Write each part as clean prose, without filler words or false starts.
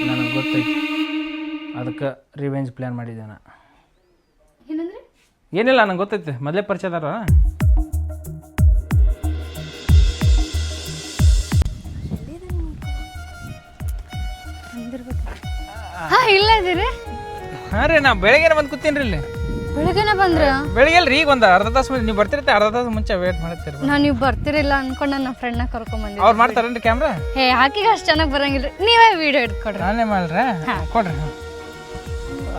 ನನಗೆ ಗೊತ್ತೈತಿ, ಅದಕ್ಕೆ ರಿವೆಂಜ್ ಪ್ಲ್ಯಾನ್ ಮಾಡಿದ್ದೆ ನಾ. ಏನಂದ್ರೆ ಏನಿಲ್ಲ, ನಂಗೆ ಗೊತ್ತೈತಿ, ಮೊದಲೇ ಪರಿಚಯದಾರ. ಹಾಂ ಇಲ್ಲ ಇದೀರಿ. ಹಾಂ ರೀ, ನಾ ಬೆಳಗ್ಗೆ ಬಂದು ಕೂತೀನಿ ರೀ ಇಲ್ಲಿ. ಬೆಳಗ್ಗೆನೆ ಬಂದ್ರ? ಬೆಳಗ್ಗೆ ಅಲ್ರಿ, ಈಗ ಒಂದು ಅರ್ಧ ತಾಸು ನೀವು ಬರ್ತಿರ್ತೀವಿ, ಅರ್ಧ ತಾಸು ಮುಂಚೆ ವೇಟ್ ಮಾಡ್ತೀರಿ. ನಾನು ನೀವು ಬರ್ತಿರಿಲ್ಲ ಅನ್ಕೊಂಡು ನನ್ನ ಫ್ರೆಂಡ್ನ ಕರ್ಕೊಂಬಂದಿದ್ದೆ. ಅವ್ರು ಮಾಡ್ತಾರೇನ್ರಿ ಕ್ಯಾಮ್ರಾ? ಹೇ ಹಾಕಿಗೆ ಅಷ್ಟು ಚೆನ್ನಾಗಿ ಬರಂಗಿಲ್ಲ ರೀ, ನೀವೇ ವಿಡಿಯೋ ಹಿಡ್ಕೊಡ್ರಿ. ನಾನೇ ಮಾಡ್ರೆ ಕೊಡ್ರಿ.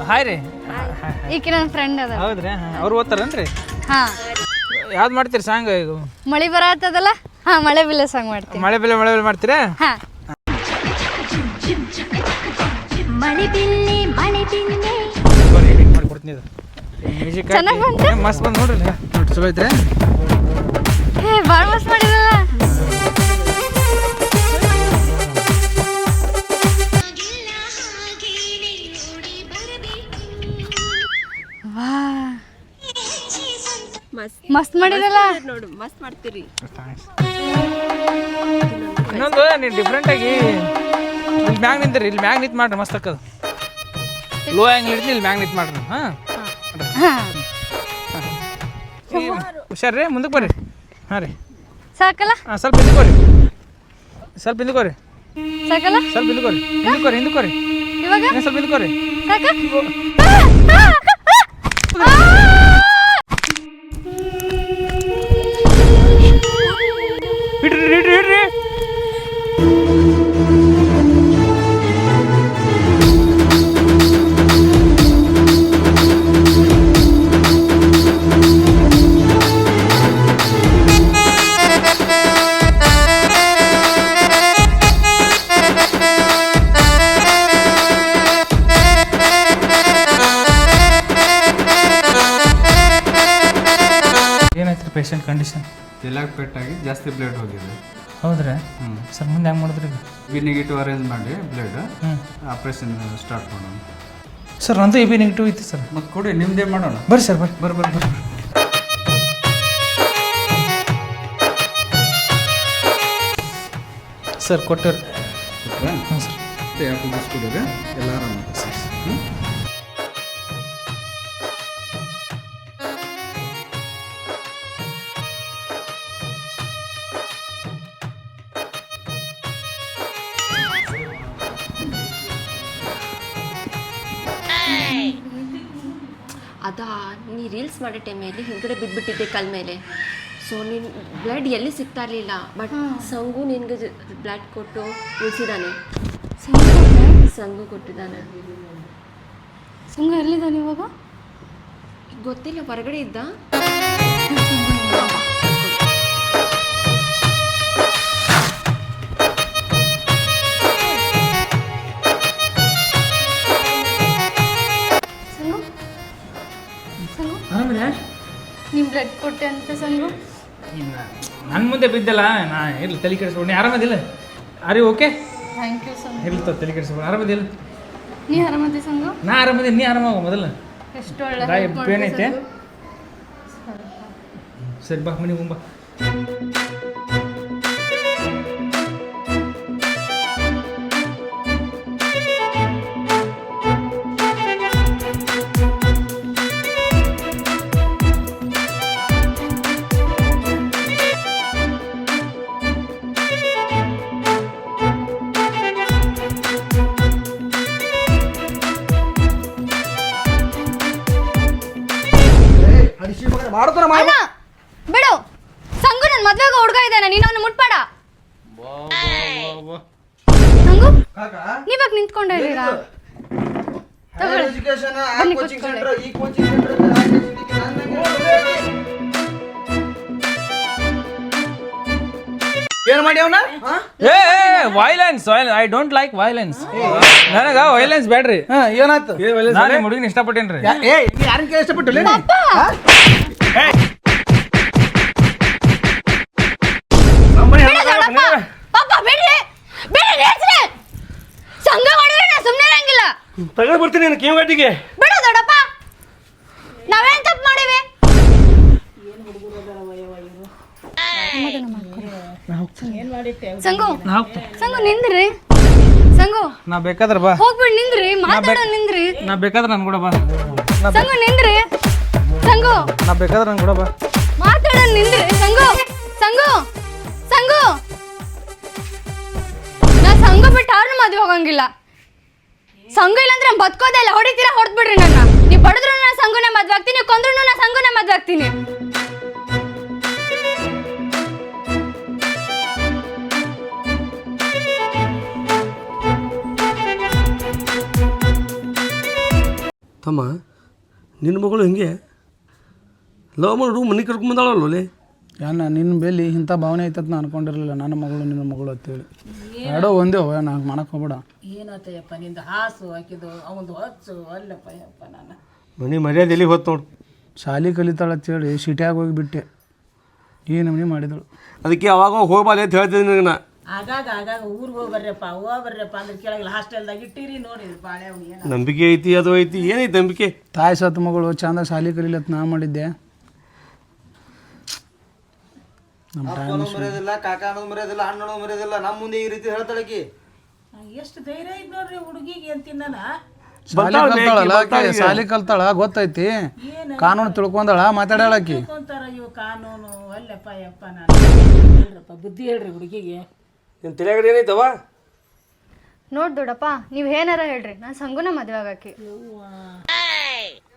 ಹಾಯ್ ರೀ. ಈಕೆ ನನ್ನ ಫ್ರೆಂಡ್ ಅದ. ಹೌದ್ರಿ? ಅವ್ರು ಓದ್ತಾರೇನ್ರಿ? ಹಾಂ. ಯಾವ್ದು ಮಾಡ್ತೀರಿ ಸಾಂಗ್? ಈಗ ಮಳೆ ಬರತ್ತದಲ್ಲ, ಹಾಂ ಮಳೆ ಬಿಲ್ಲ ಸಾಂಗ್ ಮಾಡ್ತೀನಿ. ಮಳೆ ಬೆಲೆ ಮಾಡ್ತೀರಾ? ಹಾಂ. ಮಳೆ ಬಿಲ್ಲೆ ಮಳೆ ಬಿಲ್ಲೆ ಮಾಡ್ಕೊಡ್ತೀನಿ. ಮ್ಯೂಸಿಕ್ ಚೆನ್ನಾಗಿ ಬಂತು. ಮಸ್ತ್ ಬಂದು ನೋಡ್ರಿ. ನೋಡಿ ಚಲೋ ಐತ್ರಿ. ಹೇ ಭಾಳ ಮಸ್ತ್ ಮಾಡಿರಲ್ಲ. ವಾ ಮಸ್ತ್ ಮಾಡಿರಲ್ಲ. ನೋಡು ಮಸ್ತ್ ಮಾಡ್ತೀರಿ. ಇನ್ನೊಂದು ನೀವು ಡಿಫ್ರೆಂಟ್ ಆಗಿ ಇಲ್ಲಿ ಮ್ಯಾಗ್ ನಿಂತಿರಿ, ಇಲ್ಲಿ ಮ್ಯಾಗ್ ನಿಂತು ಮಾಡ್ರಿ, ಮಸ್ತ್ ಅಕ್ಕದು. ಲೋ ಆ್ಯಂಗಲ್ ಇಡ್ತೀನಿ, ಇಲ್ಲಿ ಮ್ಯಾಗ್ ನಿಂತು ಮಾಡ್ರಿ. ಹಾಂ ಹುಷಾರು ರೀ, ಮುಂದಕ್ಕೆ ಬರ್ರಿ. ಹಾಂ ರೀ, ಸಾಕಲ್ಲ? ಹಾಂ ಸ್ವಲ್ಪ ಹಿಂದಕೋರಿ, ಸ್ವಲ್ಪ ಹಿಂದಕೋರಿ, ಸಾಕಲ್ಲ? ಸ್ವಲ್ಪ ಹಿಂದಕೋರಿ, ಹಿಂದಕೋರಿ ಇವಾಗ ಸ್ವಲ್ಪ ಹಿಂದಕೋರಿ. ಸಾಕ? ಇಡ್ರಿ. ಏನಾಯ್ತು ಪೇಷಂಟ್ ಕಂಡೀಷನ್? ತಲೆಗೆ ಪೆಟ್ಟಾಗಿ ಜಾಸ್ತಿ ಬ್ಲಡ್ ಹೋಗಿದೆ. ಹೌದ್ರಾ? ಸರ್ ಮುಂದೆ ಹೆಂಗೆ ಮಾಡಿದ್ರಿ? ಬಿ ನೆಗೆಟಿವ್ ಅರೇಂಜ್ ಮಾಡಿ ಬ್ಲಡ್ ಹ್ಞೂ ಆಪ್ರೇಷನ್ ಸ್ಟಾರ್ಟ್ ಮಾಡೋಣ. ಸರ್ ನಂದು ಎ ಬಿ ನೆಗೆಟಿವ್ ಐತಿ ಸರ್. ಮತ್ತು ಕೊಡಿ, ನಿಮ್ಮದೇ ಮಾಡೋಣ. ಬರ್ರಿ ಸರ್, ಬರ್ರಿ. ಸರ್ ಕೊಟ್ಟರು. ಹ್ಞೂ ಸರ್. ಯಾಕೆ ಮುಗಿಸ್ಕೊಡಿದ್ರೆ ಎಲ್ಲ ಆರಾಮ ಸರ್. ಅದಾ ನೀ ರೀಲ್ಸ್ ಮಾಡೋ ಟೈಮಲ್ಲಿ ಹಿಂದ್ಗಡೆ ಬಿದ್ದುಬಿಟ್ಟಿದ್ದೆ ಕಲ್ ಮೇಲೆ. ಸೊ ನಿನ್ನ ಬ್ಲಡ್ ಎಲ್ಲಿ ಸಿಗ್ತಾ ಇರಲಿಲ್ಲ. ಬಟ್ ಸಂಗು ನಿನಗೆ ಬ್ಲಡ್ ಕೊಟ್ಟು ಉಳಿಸಿದ್ದಾನೆ. ಸಂಗು ಕೊಟ್ಟಿದ್ದಾನೆ. ಸಂಗು ಎಲ್ಲಿದ್ದಾನೆ ಇವಾಗ? ಗೊತ್ತಿಲ್ಲ, ಹೊರಗಡೆ ಇದ್ದ. ನಿಮ್ಮ ಬ್ಲಡ್ ಕೊಟ್ಟೆ ಅಂತ ಸಂಗು? ನನ್ನ ಮುಂದೆ ಬಿದ್ದಲ್ಲ, ನಾ ಇರ್ಲಿ ತಲೆ ಕೆಡಿಸ್ಕೊಂಡು. ನೀ ಆರಾಮದಿಲ್ಲ? ಅರಿ ಓಕೆ, ಥ್ಯಾಂಕ್ ಯು ಸಂಗು. ಇರ್ಲಿ ತಲೆ ಕೆಡಿಸ್ಕೊಂಡು. ಆರಾಮದಿಲ್ಲ? ನೀ ಆರಾಮದಿ ಸಂಗು? ನಾ ಆರಾಮದಿ, ನೀ ಆರಾಮಾಗು ಮೊದಲು. ಎಷ್ಟು ಒಳ್ಳೆ ಪೇನ್ ಐತೆ. ಸರಿ ಬಾ ಮನೆಗೆ ಹೋಗ್ಬಾ. ಅಣ್ಣ ಬಿಡು, ಸಂಗು ನನ್ನ ಮದ್ವೆಗೆ ಹುಡುಗ ಇದ್ದಾನೆ, ನೀನು ಅವನು ಮುಟ್ಬೇಡ. ಸಂಗು ನೀವಾಗ ನಿಂತ್ಕೊಂಡೆ ಇದ್ದೀರಾ? ಬನ್ನಿ ಕೂತ್ಕೊಳ್ಳಿ. ಏನು ಮಾಡಿ ಅವನ? Violence, I don't like violence. ನನಗ ವೈಲೆನ್ಸ್ ಬೇಡ್ರಿ. ಏನಾಯ್ತು? ನಾನು ನಿಮ್ಮ ಹುಡುಗಿನ ಇಷ್ಟಪಟ್ಟೇನ್ರಿ. ಯಾರನ್ನ ಕೇಳಿ ಇಷ್ಟಪಟ್ಟಿಲ್ಲ? ಸಂಘ ಮಾಡಿದ್ರೆ ನಾ ಸುಮ್ಮನೆ ಇರಂಗಿಲ್ಲ. ತಗೊಂಡ್ ಬರ್ತೀನಿ ನಾನು ಕಿವಿ ಗಟ್ಟಿಗೆ. ಬಿಡು ದೊಡ್ಡಪ್ಪ, ನಾವೇನ್ ತಪ್ಪು ಮಾಡಿವಿ? ಸಂಗು ಸಂಗು ನಿಂದ್ರಿ ಸಂಗು ನಾ ಬೇಕಾದ್ರೆ ಬಾ ಹೋಗ್ಬಿಡ್ ನಿಂದ್ರಿ ಮಾತಾಡೋ ನಿಂದ್ರಿ ನಾ ಬೇಕಾದ್ರೆ ನನ್ ಕೂಡ ಬಾ ಸಂಗು ನಿಂದ್ರಿ ಸಂಗು ನಾ ಬೇಕಾದ್ರೆ ನನ್ ಕೂಡ ಬಾ ಮಾತಾಡೋ ನಿಂದ್ರಿ ಸಂಗು ಸಂಗು ಸಂಗು ನಾ ಸಂಗು ಬಿಟ್ಟು ಯಾರನ್ನೂ ಮದ್ವೆ ಹೋಗಂಗಿಲ್ಲ ಸಂಗು ಇಲ್ಲಾಂದ್ರೆ ನಾನು ಬದುಕೋದೇ ಇಲ್ಲ ಹೊಡಿತೀರಾ ಹೊಡೆದ್ಬಿಡ್ರಿ ನನ್ನ ನೀವು ಬಡಿದ್ರು ನಾ ಸಂಗುನೇ ಮದ್ವೆ ಆಗ್ತೀನಿ ನೀವು ಕೊಂದ್ರು ನಾ ಸಂಗುನೇ ಮದ್ವೆ ಆಗ್ತೀನಿ ತಮ್ಮ ನಿನ್ನ ಮಗಳು ಹಿಂಗೆ ಲವ್ ಮಾಡು ಮನೆ ಕರ್ಕೊಂಬಂದಾಳಲ್ಲೇ ಯಾನ ನಿನ್ನ ಬೆಲ್ಲಿ ಇಂಥ ಭಾವನೆ ಐತತ್ ನಾನು ಅನ್ಕೊಂಡಿರಲಿಲ್ಲ ನನ್ನ ಮಗಳು ನಿನ್ನ ಮಗಳು ಅಂತೇಳಿ ಎರಡೋ ಒಂದೇ ಹೋಗ ನಾನು ಮಾಡಕ್ಕೆ ಹೋಗ್ಬೇಡ ಏನಾತಯ್ಯಪ್ಪ ನಿಂದು ಹಾಸು ಹಾಕಿದ್ದು ಅವನು ಹಚ್ಚು ಅಲ್ಲಪ್ಪ ಯಪ್ಪ ನಾನು ಮನೆ ಮರ್ಯಾದೆ ಎಲ್ಲಿ ಹೊತ್ತು ನೋಡು. ಶಾಲೆ ಕಲಿತಾಳ ಅಂತೇಳಿ ಸಿಟಿಯಾಗಿ ಹೋಗಿಬಿಟ್ಟೆ ಏನು ಮನೆ ಮಾಡಿದಳು ಅದಕ್ಕೆ ಅವಾಗ ಹೋಗ್ಬಾಲೆ ಅಂತ ಹೇಳ್ತಿದ್ದೀನಿ ನನಗೆ ನಾ. ಆಗಾಗ ಊರಿಗೆ ಹೋಗಿ ಬರ್ರಪ್ಪ ಅಂದ್ರೆ ಕೆಳಗೆ ಹಾಸ್ಟೆಲ್ದಾಗ ಇಟ್ಟಿರಿ ನೋಡಿ ಬಾಳೆ ಅವ್ನು ಏನು ನಂಬಿಕೆ ಐತಿ ಅದು ಐತಿ ಏನೈತಿ ನಂಬಿಕೆ. ತಾಯಿ ಸತ್ತು ಮಗಳು ಚಂದ ಶಾಲೆ ಕಲಿಲತ್ ನಾ ಮಾಡಿದ್ದೆ ನಮ್ಮ ಅಪ್ಪನೂ ಮರ್ಯಾದಿಲ್ಲ ಕಾಕಾನೂ ಮರ್ಯಾದಿಲ್ಲ ಅಣ್ಣನೂ ಮರ್ಯಾದಿಲ್ಲ ನಮ್ಮ ಮುಂದೆ ಈ ರೀತಿ ಹೇಳ್ತಾಳಕಿ ಎಷ್ಟು ಧೈರ್ಯ ಐತೆ ನೋಡ್ರಿ ಹುಡುಗಿಗೆ ಅಂತಿನ್ನ ಶಾಲೆ ಕಲ್ತಾಳಲ್ಲ ಆಕಿ ಶಾಲೆ ಕಲ್ತಾಳ ಗೊತ್ತೈತಿ ಕಾನೂನು ತಿಳ್ಕೊಂಡಾಳ ಮಾತಾಡಾಳಕಿ ತಿಳ್ಕೊಂತಾರ ಇವು ಕಾನೂನು ಅಲ್ಲಪ್ಪ ಯಪ್ಪ ನಾನು ಹೇಳ್ರಪ್ಪ ಬುದ್ಧಿ ಹೇಳ್ರಿ ಹುಡುಗಿಗೆ ನಿನ್ನ ತಲೆಯಾಗಡೆ ಏನೈತವ ನೋಡ್ ದೊಡ್ಡಪ್ಪ ನೀವ್ ಏನಾರ ಹೇಳ್ರಿ ನಾನು ಸಂಗುನ ಮದ್ವೆ ಆಗಾಕಿ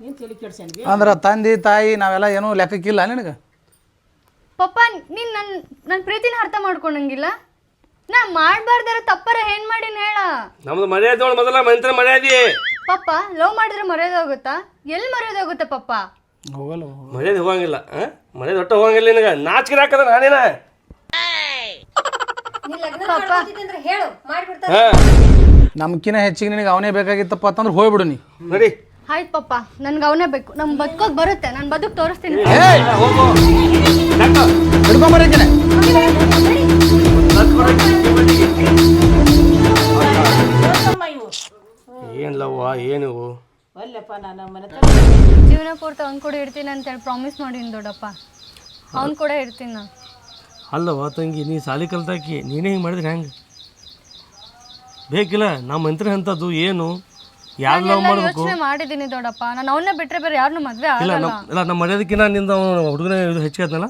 ನೀನು ತಲೆ ಕೆಡ್ಸನ್ವಿ ಅಂದ್ರೆ ತಂದೆ ತಾಯಿ ನಾವೆಲ್ಲ ಏನೂ ಲೆಕ್ಕಕ್ಕಿಲ್ಲ ನಿನಗೆ ಪಪ್ಪ ನೀನ್ ನನ್ ಪ್ರೀತಿನ ಅರ್ಥ ಮಾಡ್ಕೊಂಡಂಗಿಲ್ಲ ನಾ ಮಾಡ್ಬಾರ್ದಾರ ತಪ್ಪರ ಏನ್ ಮಾಡಿನ ಹೇಳ ನಮ್ದು ಮರ್ಯಾದೆ ನೋಡು ಮೊದಲ ಮಂತ್ರ ಮರ್ಯಾದೆ. ಪಪ್ಪ ಲವ್ ಮಾಡಿದ್ರೆ ಮರ್ಯಾದೆ ಹೋಗುತ್ತಾ ಎಲ್ಲಿ ಮರ್ಯಾದೆ ಹೋಗುತ್ತೆ ಪಪ್ಪ ಹೋಗಲ್ಲ ಮರ್ಯಾದೆ ಹೋಗಂಗಿಲ್ಲ ಮರ್ಯಾದೆ ಒಟ್ಟ ಹೋಗಂಗಿಲ್ಲ ನಿನಗೆ ನಾಚಿಕೆ ಹಾಕದ ನಾನೇನ ನಮ್ಕಿನ ಹೆಚ್ಚಿಗೆ ನಿನಗೆ ಅವನೇ ಬೇಕಾಗಿತ್ತಪ್ಪ ಅಂತಂದ್ರೆ ಹೋಗ್ಬಿಡು ನೀ ನೋಡಿ ಆಯ್ತು ಪಪ್ಪ ನನ್ಗೆ ಅವನೇ ಬೇಕು ನಮ್ ಬದುಕೋಕ್ ಬರುತ್ತೆ ನಾನು ಬದುಕ್ ತೋರಿಸ್ತೀನಿ ಹಿಡ್ಕೊಂಬರಿದ್ದೀನಿ ಇವು ಏನ್ಲವ್ವ ಏನಿವು ಅಲ್ಲಪ್ಪ ನಾನು ಮನೆ ಜೀವನ ಪೂರ್ತಿ ಅವ್ನ್ ಕೂಡ ಇರ್ತೀನಿ ಅಂತೇಳಿ ಪ್ರಾಮಿಸ್ ಮಾಡೀನಿ ದೊಡ್ಡಪ್ಪ ಅವ್ನ್ ಕೂಡ ಇರ್ತೀನಿ ನಾನು ಅಲ್ಲವ ತಂಗಿ ನೀ ಸಾಲಿ ಕಲ್ತಾಕಿ ನೀನೇ ಹಿಂಗೆ ಮಾಡಿದ್ರೆ ಹೆಂಗೆ ಬೇಕಿಲ್ಲ ನಮ್ಮ ಮಂತ್ರಿ ಅಂಥದ್ದು ಏನು ಯಾರು ಲವ್ ಮಾಡ್ಬೇಕು ಯೋಚನೆ ಮಾಡಿದ್ದೀನಿ ದೊಡ್ಡಪ್ಪ ನಾನು ಅವನ್ನ ಬಿಟ್ರೆ ಬೇರೆ ಯಾರನ್ನೂ ಮದ್ವೆ ಇಲ್ಲ ಆಗಲ್ಲ ಇಲ್ಲ ನಮ್ಮ ಮರ್ಯಾದಕ್ಕಿಂತ ನಿಂದ ಹುಡುಗನ ಇದು ಹೆಚ್ಚಿಗೆ ಆದ್ನಲ್ಲ.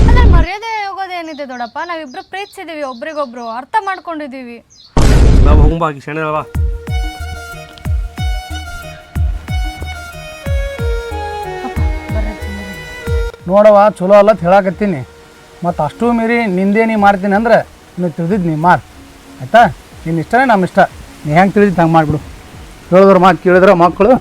ಅದ್ರ ಮರ್ಯಾದೆ ಹೋಗೋದೇನಿದೆ ದೊಡ್ಡಪ್ಪ ನಾವಿಬ್ರು ಪ್ರೀತಿಸಿದೀವಿ ಒಬ್ರಿಗೊಬ್ರು ಅರ್ಥ ಮಾಡ್ಕೊಂಡಿದೀವಿ ನಾವು ಹೋಗ್ಬಾಕಿ ಶಣೆ ಅಲ್ವಾ ನೋಡವ ಚಲೋ ಅಲ್ಲತ್ ಹೇಳಾಕತ್ತೀನಿ ಮತ್ತು ಅಷ್ಟು ಮೀರಿ ನಿಂದೇ ನೀ ಮಾಡ್ತೀನಿ ಅಂದ್ರೆ ನೀನು ತಿಳಿದಿದ್ದು ನೀ ಮಾರು ಆಯಿತಾ ನಿನ್ನ ಇಷ್ಟನೇ ನಮ್ಮ ಇಷ್ಟ ನೀ ಹೆಂಗೆ ತಿಳಿದಿದ್ದು ಹಂಗೆ ಮಾಡಿಬಿಡು ಹೇಳಿದ್ರು ಮಾತು ಕೇಳಿದ್ರೆ ಮಕ್ಕಳು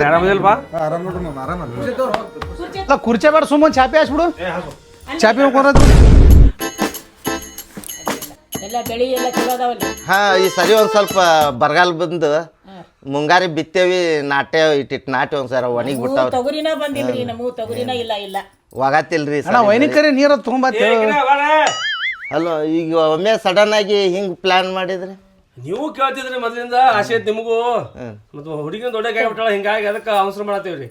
ಆರಾಮದಿಲ್ಪ ಇಲ್ಲ ಕುರ್ಚೆ ಬೇಡ ಸುಮ್ಮನೆ ಚಾಪಿ ಹಾಸ್ಬಿಡು ಚಾಪಿ ಹೋಗ್ಕೊಂಡ್ರದು ಎಲ್ಲ ಬೆಳಿ ಎಲ್ಲ ಚಲೋ ಅದಾವಲ್ಲ ಹಾ ಈ ಸರಿ ಒಂದ್ ಸ್ವಲ್ಪ ಬರಗಾಲ ಬಂದು ಮುಂಗಾರಿ ಬಿತ್ತೇವಿ ನಾಟ್ಯ ಇಟ್ಟಿಟ್ಟು ನಾಟಿ ಒಂದ್ಸರ ಒಣಗಿ ಬಿಟ್ಟಾವ್ರಿ ತೊಗರಿನ ಬಂದಿಲ್ರಿ ನಮಗೂ ತೊಗರಿನ ಇಲ್ಲ ಒಗತಿಲ್ರಿ ಅಣ್ಣ ವೈನಿಕರಿ ನೀರು ತೊಗೊಂಬತ್ತೇಳು ಅಲ್ಲೋ ಈಗ ಒಮ್ಮೆ ಸಡನ್ ಆಗಿ ಹಿಂಗ್ ಪ್ಲಾನ್ ಮಾಡಿದ್ರಿ ನೀವು ಕೇಳ್ತಿದ್ರಿ ಮೊದಲಿಂದ ಆಸೆ ಐತಿ ನಿಮಗೂ ಮತ್ತು ಹುಡುಗಿನ ದೊಡ್ಡ ಬಿಟ್ಟಾಳ ಹಿಂಗಾಗಿ ಅದಕ್ಕೆ ಅವಸರ ಮಾಡತ್ತೀವ್ರಿ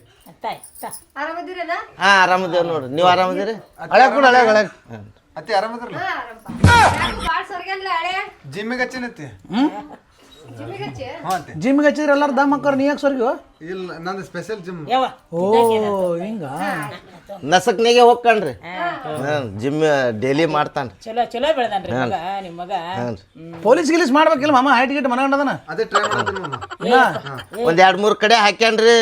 ಹಾ ಆರಾಮದೇವ್ ನೋಡ್ರಿ ನೀವು ಆರಾಮದಿರಿ ಹಳೆ ಕೂಡ ಹಳೆ ಹಳೆ ಅತ್ತಿ ಆರಾಮದ್ರಲ್ಲ ಜಿಮ್ಮಿಗೆ ಹಚ್ಚಿನತ್ತಿ ಜಿಮ್ಗೆ ಹಚ್ಚಿದ್ರೆ ಎಲ್ಲಾರು ದಮ್ ಹಾಕೋರು ನೀ ಯಾಕೆ ಸ್ವರ್ಗು ಇಲ್ಲ ನಂದು ಸ್ಪೆಷಲ್ ಜಿಮ್ ಯಾವ ಓ ಹಿಂಗ ನಸಕ್ನಾಗೆ ಹೋಗ್ಕಣ್ರಿ ಜಿಮ್ ಡೈಲಿ ಮಾಡ್ತಾನ್ರಿ ಚಲೋ ಬೆಳೆದಾನ್ರಿ ಮಗ ನಿಮ್ಮ ಮಗ ಪೊಲೀಸ್ ಗಿಲೀಸ್ ಮಾಡ್ಬೇಕಿಲ್ಲ ಮಾಮ ಹೈಟ್ ಗಿಟ್ ಮನಗಂಡದನ ಅದೇ ಟ್ರೈ ಮಾಡ್ತೀನಿ ಮಾಮ ಒಂದ್ 2-3 ಕಡೆ ಹಾಕ್ಯಾನ್ರಿ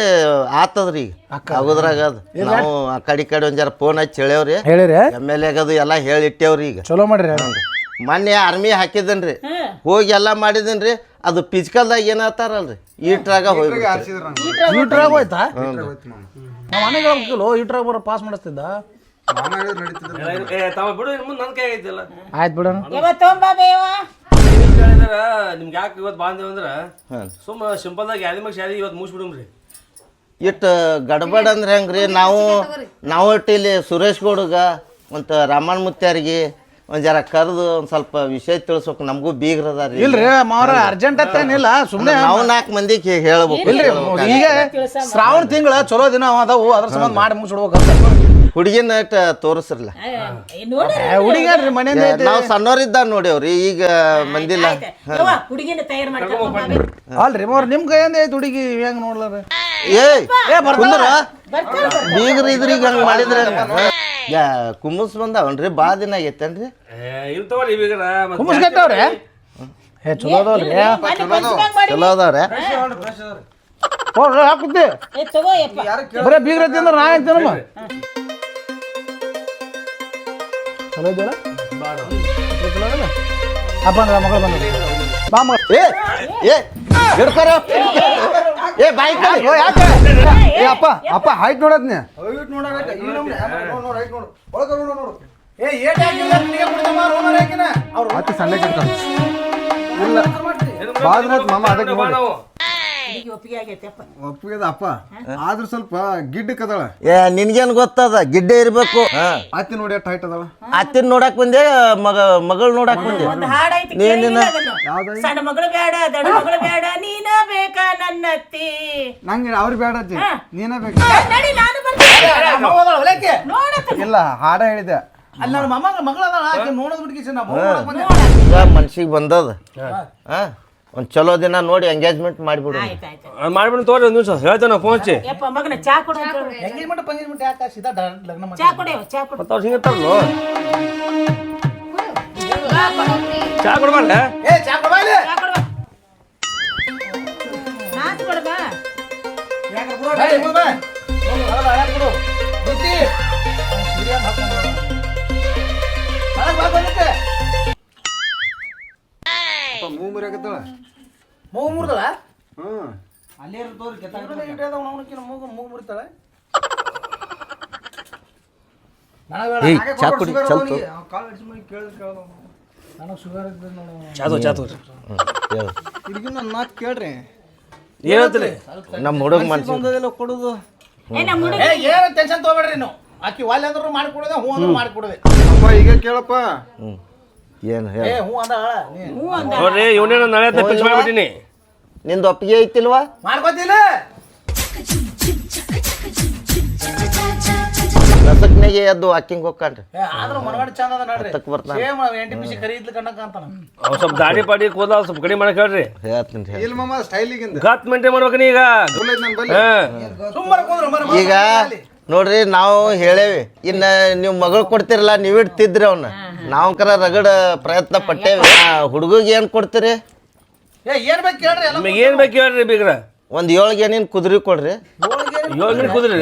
ಆತದ್ರಿ ಈಗ ಆಗೋದ್ರಾಗ ಅದು ನಾವು ಆ ಕಡೆ ಒಂದ್ ಜರ ಫೋನ್ ಹಚ್ಚಿ ಹೇಳ್ಯಾವ್ರಿ ಹೇಳಿರಿ MLA ಅದು ಎಲ್ಲ ಹೇಳಿಟ್ಟೇವ್ರಿ ಈಗ ಚಲೋ ಮಾಡ್ರಿ ಮೊನ್ನೆ ಆರ್ಮಿ ಹಾಕಿದನ್ರಿ ಹೋಗಿ ಎಲ್ಲ ಮಾಡಿದನ್ರಿ ಅದು ಫಿಸಿಕಲ್ದಾಗ ಏನಾತಾರಲ್ರಿ ಈಟ್ರಾಗ ಹೋಗಿ ಆರ್ಸಿದ್ರ ಈಟ್ರಾಗ ಹೋಯ್ತಾ ಹೋಯ್ತು ಮಾಮ ನಾವು ಮನೆಗೆ ಹೋಗ್ಬೇಕಿಲ್ಲ ಈಟ್ರಾಗ ಬರೋ ಪಾಸ್ ಮಾಡಿಸ್ತಿದ್ದ ಮಾಮ ಹೇಳಿದ್ರು ನಡೀತಿದ್ರು ತಾವ ಬಿಡು ಮುಂದೆ ನನ್ನ ಕೈ ಐತಿಲ್ಲ ಆಯ್ತು ಬಿಡೋಣ ಯಾವ ತೊಂಬಾ ಬೇವ ಕೇಳಿದಾರ ನಿಮ್ಗೆ ಯಾಕೆ ಇವತ್ತು ಬಾಂದೇವ್ ಅಂದ್ರೆ ಸುಮ್ಮ ಸಿಂಪಲ್ದಾಗ ಯಾದಿ ಮಗ ಶಾದಿ ಇವತ್ತು ಮುಗಿಸ್ಬಿಡುಮ್ರಿ. ಇಟ್ಟು ಗಡಬಡ್ ಅಂದ್ರೆ ಹೆಂಗ್ರಿ ನಾವು ಒಟ್ಟು ಇಲ್ಲಿ ಸುರೇಶ್ ಗೌಡಗ ಮತ್ತು ರಾಮಣ್ಣ ಮುತ್ಯಾರಿಗೆ ಒಂದು ಜರ ಕರೆದು ಒಂದು ಸ್ವಲ್ಪ ವಿಷಯ ತಿಳಿಸ್ಬೇಕು. ನಮಗೂ ಬೀಗ್ರದ ರೀ. ಇಲ್ರಿ ಮಾವ್ರ ಅರ್ಜೆಂಟ್ ಅಂತೇನಿಲ್ಲ, ಸುಮ್ಮನೆ ನಾವು 4 ಮಂದಿಗೆ ಹೇಳ್ಬೇಕು. ಇಲ್ರಿ ಈಗ ಶ್ರಾವಣ ತಿಂಗಳ ಚಲೋ ದಿನ ಅದಾವು, ಅದ್ರ ಸಂಬಂಧ ಮಾಡಿ ಮುಗಿಸ್ಬಿಡ್ಬೇಕಂತ. ಹುಡುಗಿನ ತೋರಿಸ್ರಲ್ಲ, ಹುಡುಗಿಯರ್ರಿ ಮನೆಯಿಂದ ಐತಿ. ನಾವು ಸಣ್ಣವ್ರಿದ್ದ ನೋಡ್ಯಾವ್ರಿ, ಈಗ ಮಂದಿಲ್ಲ. ಹುಡುಗಿನ ತಯಾರು ಮಾಡ್ಕೊಂಡು ಅಲ್ರಿ ಮಾವ್ರ ನಿಮ್ ಕೈಯಿಂದ ಐತಿ ಹುಡುಗಿ ಹೆಂಗ್ ನೋಡ್ಲಾರ? ಕುಂದ್ರ ಬೀಗ್ರ ಇದ್ರಿಗೆ ಹಂಗೆ ಮಾಡಿದ್ರೆ ಕುಮ್ಮಸ್ ಬಂದಾವನ್ರಿ, ಭಾಳ ದಿನ ಆಗೈತೇನ್ರಿ? ಇರ್ತವಲ್ಲ ಬೀಗ್ರ ಕುಮ್ಮಸ್ ಕಟ್ಟವ್ರೆ ಚಲೋ ಅದಾವ್ರಿ, ಚಲೋ ಅದಾವ್ರೆ. ಹಾಕುತ್ತೆ ಬರೇ ಬೀಗ್ರ ತಿಂದ್ರ ನಾ ಐತೇನಮ್ಮ ಚಲೋ ಇದೆಯಲ್ಲ ಅಪ್ಪ ಅಂದ್ರೆ ಮಗಳು ಬಂದ ಬಾ ಮಗ. ಹಿಡ್ಕೊರ ಏ ಬಾಯಿ ಯಾಕೆ ಏ ಅಪ್ಪ ಅಪ್ಪ ಹೈಟ್ ನೋಡದ್ನಿ ಮತ್ತೆ ಸಣ್ಣ ಕಿಡ್ತಾನೆ ಇಲ್ಲ ಬಾದ್ರತ್ ಮಾಮ ಅದಕ್ಕೆ ನೋಡಿ ಒಪ್ಪಿಗೆ ಆಗೈತೆಪ್ಪ. ಒಪ್ಪಿಗೆದ ಅಪ್ಪ ಆದ್ರೂ ಸ್ವಲ್ಪ ಗಿಡ್ಡ ಕದಾಳ. ನಿನ್ಗೇನ್ ಗೊತ್ತದ ಗಿಡ್ಡೆ ಇರ್ಬೇಕು. ಅತ್ತಿ ನೋಡಿ ಎಷ್ಟು ಹೈಟ್ ಅದಾಳ. ಅತ್ತಿನ ನೋಡಕ್ ಬಂದೆ, ಮಗಳು ನೋಡಕ್ ಬಂದೆ. ಒಂದು ಹಾಡೈತಿ ಸಣ್ಣ ಮಗಳು ಬೇಡ ದೊಡ್ಡ ಮಗಳು ಬೇಡ ನೀನ ಬೇಕಾ ನನ್ನತ್ತಿ. ನಂಗೆ ಅವ್ರು ಬೇಡ ಅಜ್ಜಿ, ನೀನೇ ಬೇಕು. ನಡಿ ನಾನು ಬರ್ತೀನಿ. ಇಲ್ಲ ಹಾಡ ಹೇಳಿದೆ. ಅಲ್ಲಿ ನನ್ನ ಮಗಳ ನೋಡೋದ್ ಈಗ ಮನ್ಸಿಗೆ ಬಂದದ. ಒಂದು ಚಲೋ ದಿನ ನೋಡಿ ಎಂಗೇಜ್ಮೆಂಟ್ ಮಾಡಿಬಿಡು. ಮಾಡ್ಬಿಟ್ಟು ತೋರಿ ಒಂದು ನಿಮಿಷ ಹೇಳ್ತೇನೆ ಫೋನ್ ಹಚ್ಚಿ. ಯಪ್ಪ ಮಗನ ಚಾ ಕೊಡು ಅಂತ ಹೇಳು. ಎಂಗೇಜ್ಮೆಂಟ್ ಯಾಕೆ ಸೀದಾ ಲಗ್ನ ಮಾಡಿ ಚಾ ಕೊಡು ಚಾ ಕೊಡು. ಮತ್ತು ಅವ್ರು ಹಿಂಗಿರ್ತಾರಲ್ಲೋ ಚಾ ಕೊಡ್ಬಾರ್ದ? ಏ ಚಾ ಕೊಡಬಾಯ್ಲಿ ಚಾ ಕೊಡು ಬಾ. ನಾಚ್ ಕೊಡು ಬಾ. ಅಪ್ಪ ಮೂ ಮುರಿಯಾಕತ್ತಾಳ. ಮೂಗು ಮುರಿದಳ ಹ್ಮ್ ಅಲ್ಲೇ ಮೂಗು ಮುರಿತಾಳೆ. ಚಾ ಕುಡಿ ಸ್ವಲ್ಪ ನನಗೆ ಶುಗರ್ ಇದ್ದ ನೋಡು. ಚಾತು ಹುಡುಗಿ ನನ್ನ ಮಾತು ಕೇಳ್ರಿ. ಏನಂತೀರಿ? ನಮ್ಮ ಹುಡುಗ ಮನ್ಸಿಗೆ ಕೊಡುದು ಏ ನಮ್ಮ ಹುಡುಗ ಏನು ಟೆನ್ಷನ್ ತಗೋಬೇಡ್ರಿ ನೀವು. ಆಕಿ ವಾಲ್ ಅಂದ್ರೂ ಮಾಡಿಕೊಡದೆ, ಹ್ಞೂ ಅಂದ್ರೂ ಮಾಡಿಕೊಡದೆ. ಅಪ್ಪ ಈಗ ಕೇಳಪ್ಪ. ಏನು ಏ ಹ್ಞೂ ಅಂದ ನೋಡ್ರಿ ಇವನೇನ ನಾಳೆ ಫಿಕ್ಸ್ ಮಾಡ್ಬಿಟ್ಟಿನಿ. ನಿಂದು ಒಪ್ಪಿಗೆ ಐತಿಲ್ವಾ? ಮಾಡ್ಕೋತಿಲ್ಲ ರಸಕ್ನಾಗೆ ಎದ್ದು ವಾಕಿಂಗ್ ಹೋಗ್ಕಂಡ್ರಿ. ಆದ್ರೂ ಮನವಾಡಿ ಚಂದ ಅದ ನೋಡ್ರಿ. ಹತ್ತಕ್ಕೆ ಬರ್ತಾನೆ. ಸೇಮ್ NTPC ಕರಿ ಇದ್ಲು ಕಣ್ಣಕ್ಕ ಅಂತಾನ. ಅವ್ನು ಸ್ವಲ್ಪ ದಾಡಿ ಪಾಡಿ ಕೂದಲ ಸ್ವಲ್ಪ ಕಡಿಮೆ ಮಾಡಕ್ ಹೇಳ್ರಿ. ಹೇಳ್ತೀನಿ ಇಲ್ಲ ಮಾಮ ಸ್ಟೈಲಿಗಿಂದ ಗತ್ ಮೇಂಟೈನ್ ಮಾಡ್ಬೇಕು ನೀ ಈಗ. ನನ್ನ ಬಲ್ಲಿ ಸುಮ್ಮನೆ ಕೂದ್ರು ಈಗ ನೋಡ್ರಿ ನಾವು ಹೇಳೇವಿ, ಇನ್ನ ನೀವು ಮಗಳು ಕೊಡ್ತಿರಲ್ಲ ನೀವು ಇಡ್ತಿದ್ರಿ ಅವನ್ನ. ನಾವು ಕರ ರಗಡ ಪ್ರಯತ್ನ ಪಟ್ಟೇವಿ. ಹುಡುಗಿಗೆ ಏನು ಕೊಡ್ತೀರಿ? ಏನ್ ಬೇಕು ಕೇಳ್ರಿ ಎಲ್ಲ. ನಿಮಗೆ ಏನ್ ಬೇಕು ಹೇಳ್ರಿ ಬೀಗ್ರ? ಒಂದು 7 ಗೇನಿನ ಕುದುರೆ ಕೊಡ್ರಿ. 7 ಕುದ್ರಿ